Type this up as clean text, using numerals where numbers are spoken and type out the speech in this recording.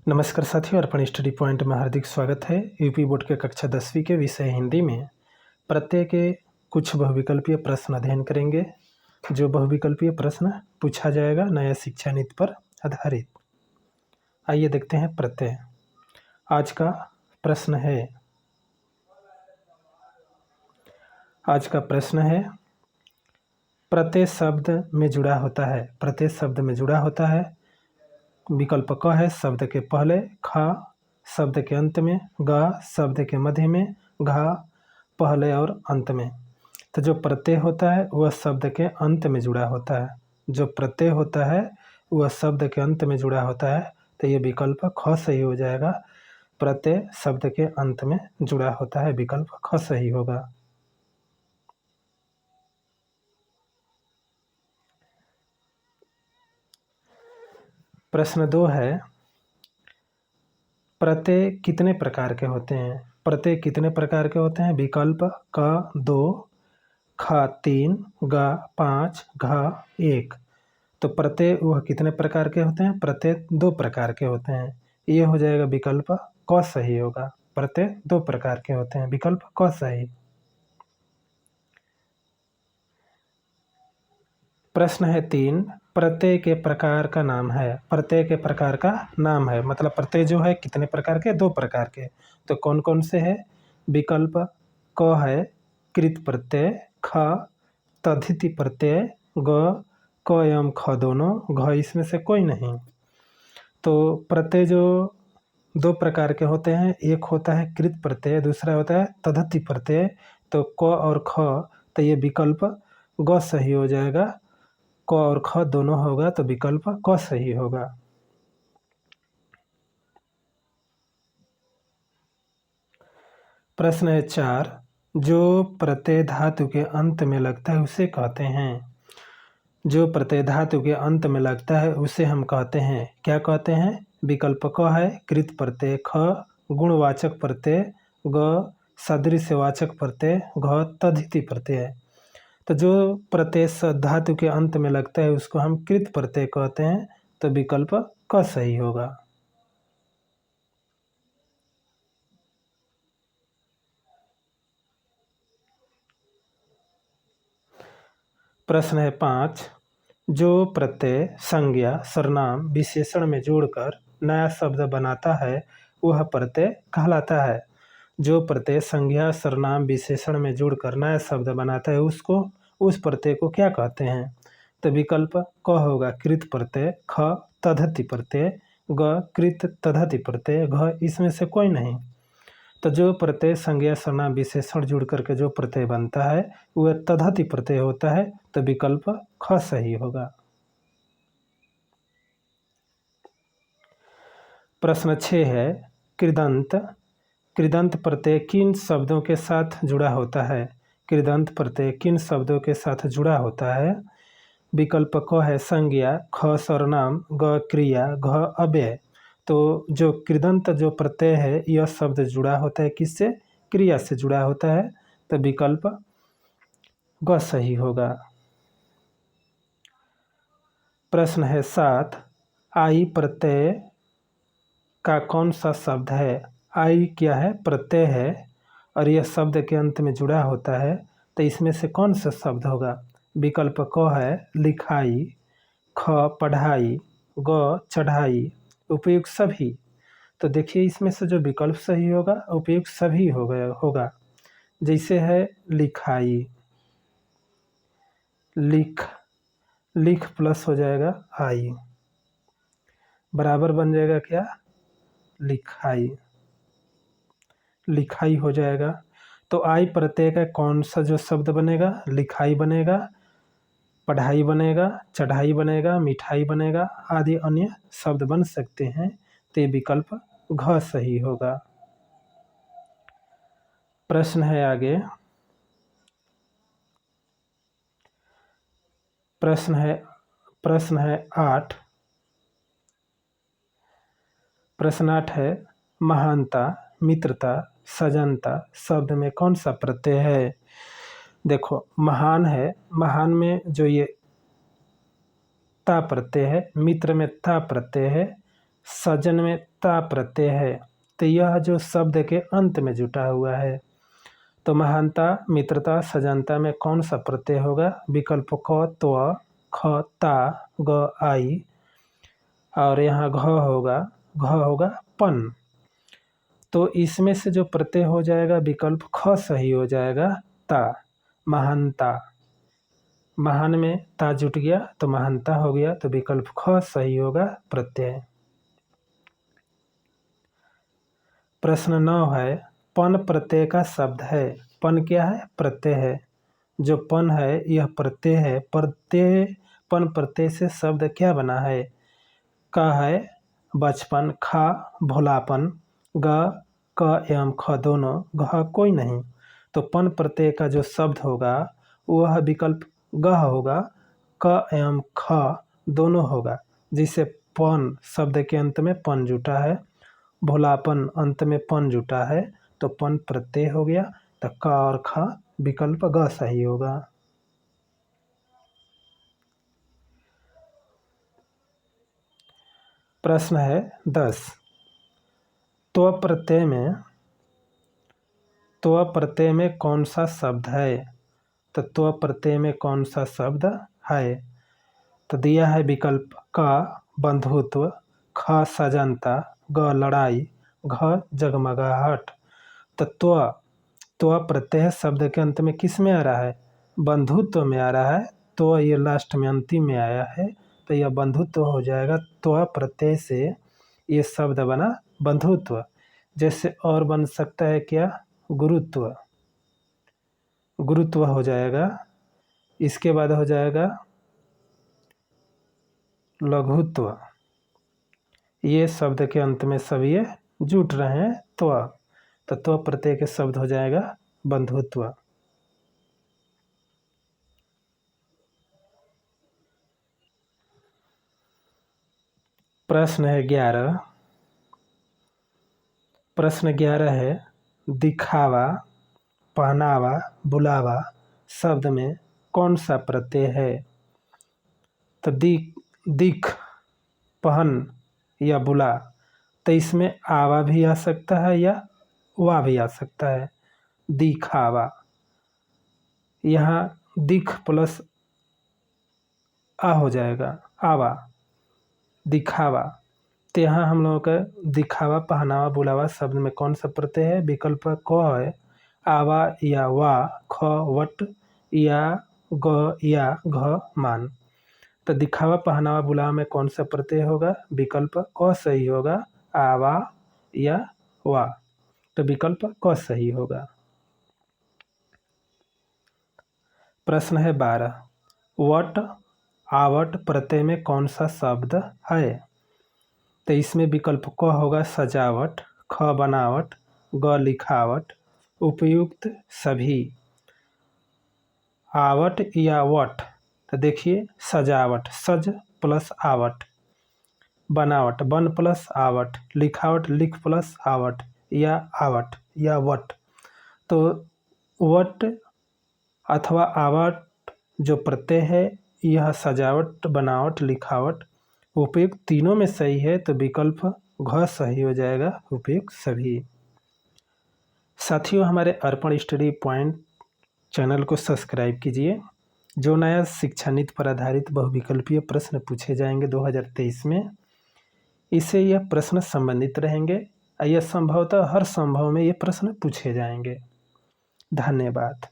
नमस्कार साथियों, अर्पण study point में हार्दिक स्वागत है। यूपी बोर्ड के कक्षा 10वीं के विषय हिंदी में प्रत्यय के कुछ बहुविकल्पीय प्रश्न अध्ययन करेंगे। जो बहुविकल्पीय प्रश्न पूछा जाएगा नया शिक्षा नीति पर आधारित। आइए देखते हैं प्रत्यय। आज का प्रश्न है प्रत्यय शब्द में जुड़ा होता है। प्रत्यय शब्द में जुड़ा होता है। विकल्प क है शब्द के पहले, ख शब्द के अंत में, ग शब्द के मध्य में, घ पहले और अंत में। तो जो प्रत्यय होता है वह शब्द के अंत में जुड़ा होता है। जो प्रत्यय होता है वह शब्द के अंत में जुड़ा होता है। तो ये विकल्प ख सही हो जाएगा। प्रत्यय शब्द के अंत में जुड़ा होता है, विकल्प ख सही होगा। प्रश्न 2 है प्रत्यय कितने प्रकार के होते हैं। प्रत्यय कितने प्रकार के होते हैं। विकल्प क 2, ख 3, ग 5, घ 1। तो प्रत्यय वह कितने प्रकार के होते हैं। प्रत्यय 2 प्रकार के होते हैं। ये हो जाएगा विकल्प क सही होगा। प्रत्यय 2 प्रकार के होते हैं, विकल्प क सही। प्रश्न है 3, प्रत्यय के प्रकार का नाम है। प्रत्यय के प्रकार का नाम है मतलब प्रत्यय जो है कितने प्रकार के, 2 प्रकार के। तो कौन कौन से है। विकल्प क है कृत प्रत्यय, ख तद्धिति प्रत्यय, ग क एवं ख दोनों, घ इसमें से कोई नहीं। तो प्रत्यय जो 2 प्रकार के होते हैं, एक होता है कृत प्रत्यय, दूसरा होता है तद्धिति प्रत्यय। तो क और ख, तो ये विकल्प ग सही हो जाएगा। क और ख दोनों होगा तो विकल्प क सही होगा। प्रश्न है 4, जो प्रत्यय धातु के अंत में लगता है उसे कहते हैं। जो प्रत्यय धातु के अंत में लगता है उसे हम कहते हैं, क्या कहते हैं। विकल्प क है कृत प्रत्यय, ख गुणवाचक प्रत्यय, ग सदृशवाचक प्रत्यय, घ तद्धिति प्रत्यय। तो जो प्रत्यय धातु के अंत में लगता है उसको हम कृत प्रत्यय कहते हैं। तो विकल्प क सही होगा। प्रश्न है 5, जो प्रत्यय संज्ञा सर्वनाम विशेषण में जोड़कर नया शब्द बनाता है वह प्रत्यय कहलाता है। जो प्रत्यय संज्ञा सर्वनाम विशेषण में जोड़कर नया शब्द बनाता है उस प्रत्यय को क्या कहते हैं। तो विकल्प क होगा कृत प्रत्यय, ख तद्धिति प्रत्यय, ग कृत तद्धिति प्रत्यय, घ इसमें से कोई नहीं। तो जो प्रत्यय संज्ञा सर्वनाम विशेषण जुड़ करके जो प्रत्यय बनता है वह तद्धिति प्रत्यय होता है। तो विकल्प ख सही होगा। प्रश्न 6 है कृदंत। कृदंत प्रत्यय किन शब्दों के साथ जुड़ा होता है। कृदंत प्रत्यय किन शब्दों के साथ जुड़ा होता है। विकल्प क है संज्ञा, ख सर्वनाम, ग क्रिया, घ अव्यय। तो जो कृदंत जो प्रत्यय है यह शब्द जुड़ा होता है किससे, क्रिया से जुड़ा होता है। तो विकल्प ग सही होगा। प्रश्न है 7, आई प्रत्यय का कौन सा शब्द है। आई क्या है, प्रत्यय है और यह शब्द के अंत में जुड़ा होता है। तो इसमें से कौन सा शब्द होगा। विकल्प क है लिखाई, ख पढ़ाई, ग चढ़ाई, उपयुक्त सभी। तो देखिए इसमें से जो विकल्प सही होगा उपयुक्त सभी होगा। जैसे है लिखाई, लिख प्लस हो जाएगा आई, बराबर बन जाएगा क्या, लिखाई, लिखाई हो जाएगा। तो आई प्रत्यय का कौन सा जो शब्द बनेगा, लिखाई बनेगा, पढ़ाई बनेगा, चढ़ाई बनेगा, मिठाई बनेगा, आदि अन्य शब्द बन सकते हैं। तो ये विकल्प घ सही होगा। प्रश्न है आगे। प्रश्न है 8। प्रश्न 8 है महानता, मित्रता, सजनता शब्द में कौन सा प्रत्यय है। देखो महान है, महान में जो ये ता प्रत्यय है, मित्र में ता प्रत्यय है, सजन में ता प्रत्यय है, तो यह जो शब्द के अंत में जुटा हुआ है। तो महानता, मित्रता, सजनता में कौन सा प्रत्यय होगा? विकल्प क, त्व, ख, ता, ग, आई और यहाँ घ होगा पन। तो इसमें से जो प्रत्यय हो जाएगा विकल्प ख सही हो जाएगा, ता, महानता। महान में ता जुट गया तो महानता हो गया, तो विकल्प ख सही होगा प्रत्यय। प्रश्न 9 है, पन प्रत्यय का शब्द है। पन क्या है? प्रत्यय है। जो पन है यह प्रत्यय है। प्रत्यय, पन प्रत्यय से शब्द क्या बना है? क है बचपन, खा भोलापन, ग क एवं ख दोनों, घ कोई नहीं। तो पन प्रत्यय का जो शब्द होगा वह विकल्प ग होगा, क एवं ख दोनों होगा, जिसे पन शब्द के अंत में पन जुटा है, भोलापन अंत में पन जुटा है, तो पन प्रत्यय हो गया। तो क और ख विकल्प ग सही होगा। प्रश्न है 10, त्व प्रत्यय में कौन सा शब्द है? तो त्व प्रत्यय में कौन सा शब्द है? तो दिया है विकल्प क बंधुत्व, ख सजनता, ग लड़ाई, घ जगमगाहट। तो त्व प्रत्यय शब्द के अंत में किस में आ रहा है? बंधुत्व में आ रहा है। तो ये लास्ट में अंतिम में आया है, तो यह बंधुत्व हो जाएगा। त्व प्रत्यय से ये शब्द बना बंधुत्व। जैसे और बन सकता है क्या? गुरुत्व, गुरुत्व हो जाएगा। इसके बाद हो जाएगा लघुत्व। ये शब्द के अंत में सब ये जुट रहे हैं त्व, तो त्व प्रत्यय के शब्द हो जाएगा बंधुत्व। प्रश्न है 11। प्रश्न 11 है, दिखावा, पहनावा, बुलावा शब्द में कौन सा प्रत्यय है? तो दिख, पहन या बुला, तो इसमें आवा भी आ सकता है या वा भी आ सकता है। दिखावा, यहाँ दिख प्लस आ हो जाएगा, आवा, दिखावा। तो यहाँ हम लोगों का दिखावा, पहनावा, बुलावा शब्द में कौन सा प्रत्यय है? विकल्प क है, आवा या वा, ख वट या ग या घ मान। तो दिखावा, पहनावा, बुलावा में कौन सा प्रत्यय होगा? विकल्प क सही होगा, आवा या वा। तो विकल्प क सही होगा। प्रश्न है 12, वट आवट प्रत्यय में कौन सा शब्द है? तो इसमें विकल्प क होगा सजावट, ख बनावट, ग लिखावट, उपयुक्त सभी। आवट या वट, तो देखिए सजावट, सज प्लस आवट, बनावट, बन प्लस आवट, लिखावट, लिख प्लस आवट या वट। तो वट अथवा आवट जो प्रत्यय है यह सजावट, बनावट, लिखावट, उपयुक्त तीनों में सही है, तो विकल्प घ सही हो जाएगा, उपयुक्त सभी। साथियों, हमारे अर्पण स्टडी पॉइंट चैनल को सब्सक्राइब कीजिए। जो नया शिक्षा नीति पर आधारित बहुविकल्पीय प्रश्न पूछे जाएंगे 2023 में, इससे यह प्रश्न संबंधित रहेंगे। यह संभवतः हर संभव में ये प्रश्न पूछे जाएंगे। धन्यवाद।